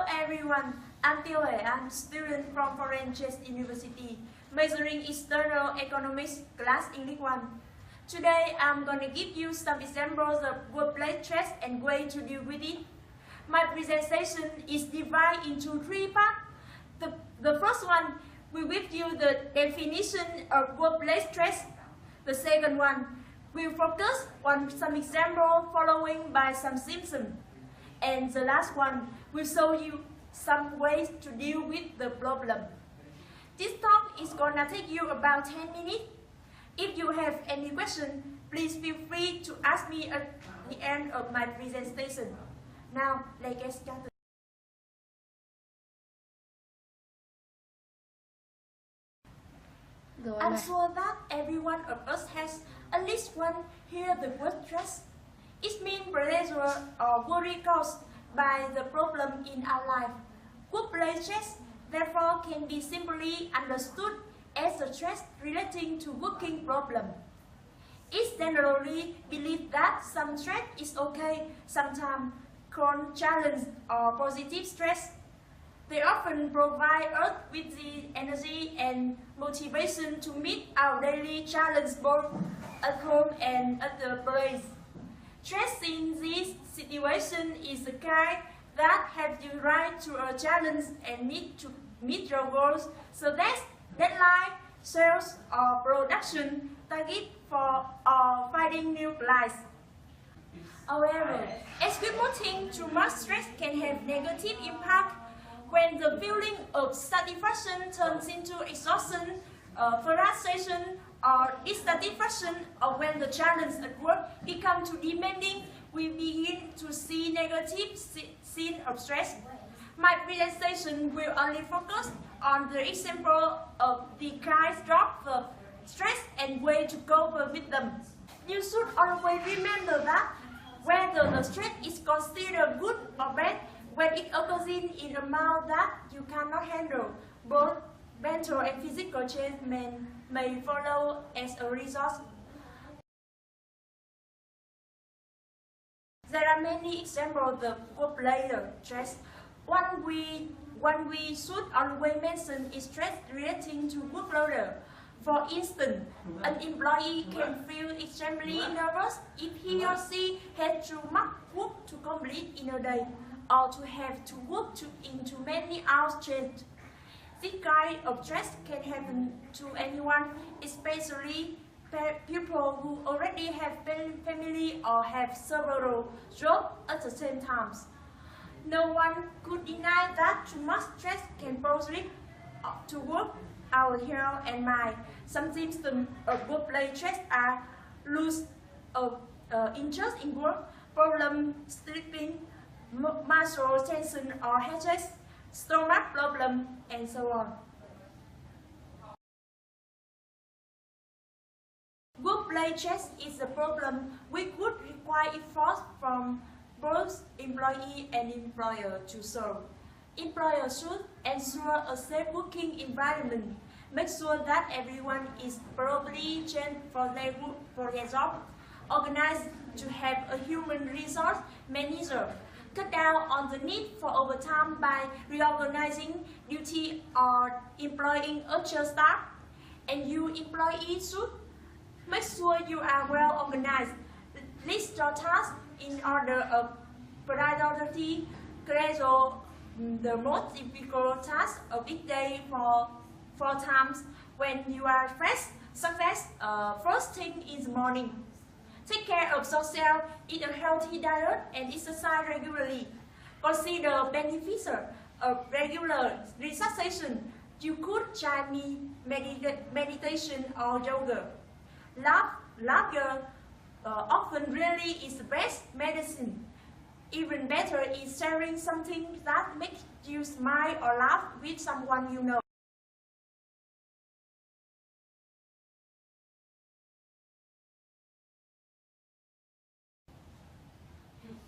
everyone, I'm Tiêu Hải An, student from Foreign Chess University, majoring External Economics, class English 1. Today, I'm going to give you some examples of workplace stress and way to deal with it. My presentation is divided into three parts. The first one will give you the definition of workplace stress. The second one will focus on some examples following by some symptoms. And the last one will show you some ways to deal with the problem. This talk is gonna take you about 10 minutes. If you have any question, please feel free to ask me at the end of my presentation. Now, let's get started. I'm sure that every one of us has at least one hear the word stress. It means pressure or worry caused by the problem in our life. Workplace stress, therefore, can be simply understood as a stress relating to working problem. It's generally believed that some stress is okay, sometimes called challenge or positive stress. They often provide us with the energy and motivation to meet our daily challenges both at home and at the place. Stress in this situation is the kind that have you right to a challenge and need to meet your goals, so that's deadline, sales or production target for or finding new clients. However, executing too much stress can have negative impact when the feeling of satisfaction turns into exhaustion, frustration, or dissatisfaction, or when the challenge at work becomes too demanding, we begin to see negative signs of stress. My presentation will only focus on the example of the kinds of stress and way to cope with them. You should always remember that whether the stress is considered good or bad, when it occurs in amount that you cannot handle, both mental and physical change may follow as a result. There are many examples of workplace stress. One we should always mention is stress relating to workload. For instance, an employee can feel extremely nervous if he or she has too much work to complete in a day, or to have to work into many hours straight. This kind of stress can happen to anyone, especially people who already have family or have several jobs at the same time. No one could deny that too much stress can pose risk to work, our health and mind. Some symptoms of workplace stress are loss of interest in work, problem sleeping, muscle tension or headaches, stomach problem, and so on. Workplace stress is a problem which would require effort from both employee and employer to solve. Employers should ensure a safe working environment, make sure that everyone is properly trained for their job, organize to have a human resource manager, cut down on the need for overtime by reorganizing duty or employing extra staff. And you employees should make sure you are well organized. List your tasks in order of priority, schedule the most difficult tasks of each day for 4 times when you are fresh, success first thing in the morning. Take care of yourself, eat a healthy diet, and exercise regularly. Consider benefits of regular relaxation. You could try meditation or yoga. Laughter often really is the best medicine. Even better is sharing something that makes you smile or laugh with someone you know.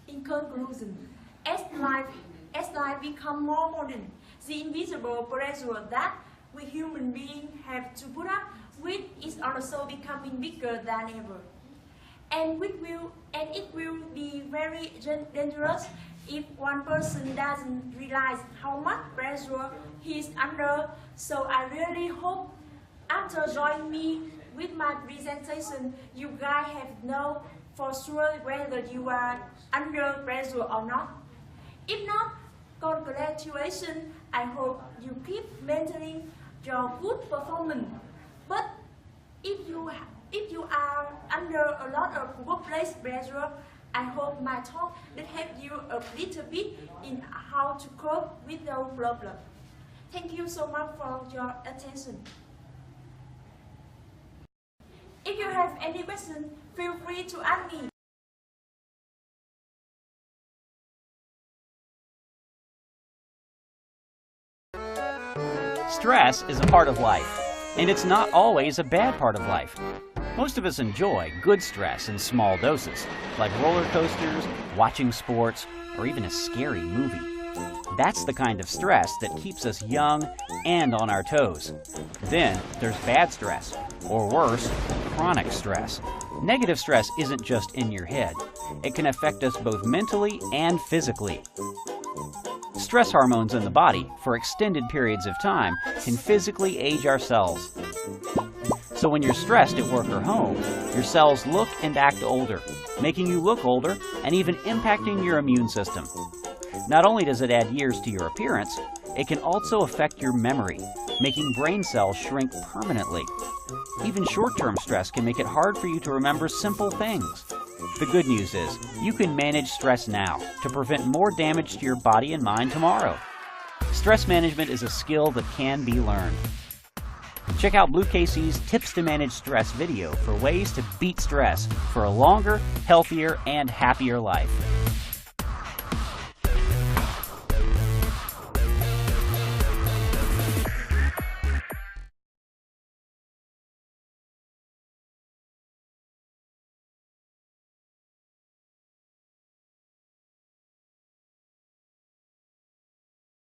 In conclusion, as life becomes more modern, the invisible pressure that we human beings have to put up with is also becoming bigger than ever. And it will be very dangerous if one person doesn't realize how much pressure he's under. So I really hope after joining me with my presentation, you guys have known for sure whether you are under pressure or not. If not, congratulations. I hope you keep maintaining your good performance. But if you are under a lot of workplace pressure, I hope my talk will help you a little bit in how to cope with those problems. Thank you so much for your attention. If you have any questions, feel free to ask me. Stress is a part of life, and it's not always a bad part of life. Most of us enjoy good stress in small doses, like roller coasters, watching sports, or even a scary movie. That's the kind of stress that keeps us young and on our toes. Then there's bad stress, or worse, chronic stress. Negative stress isn't just in your head. It can affect us both mentally and physically. Stress hormones in the body for extended periods of time can physically age our cells. So when you're stressed at work or home, your cells look and act older, making you look older and even impacting your immune system. Not only does it add years to your appearance, it can also affect your memory, making brain cells shrink permanently. Even short-term stress can make it hard for you to remember simple things. The good news is, you can manage stress now to prevent more damage to your body and mind tomorrow. Stress management is a skill that can be learned. Check out Blue KC's Tips to Manage Stress video for ways to beat stress for a longer, healthier, and happier life.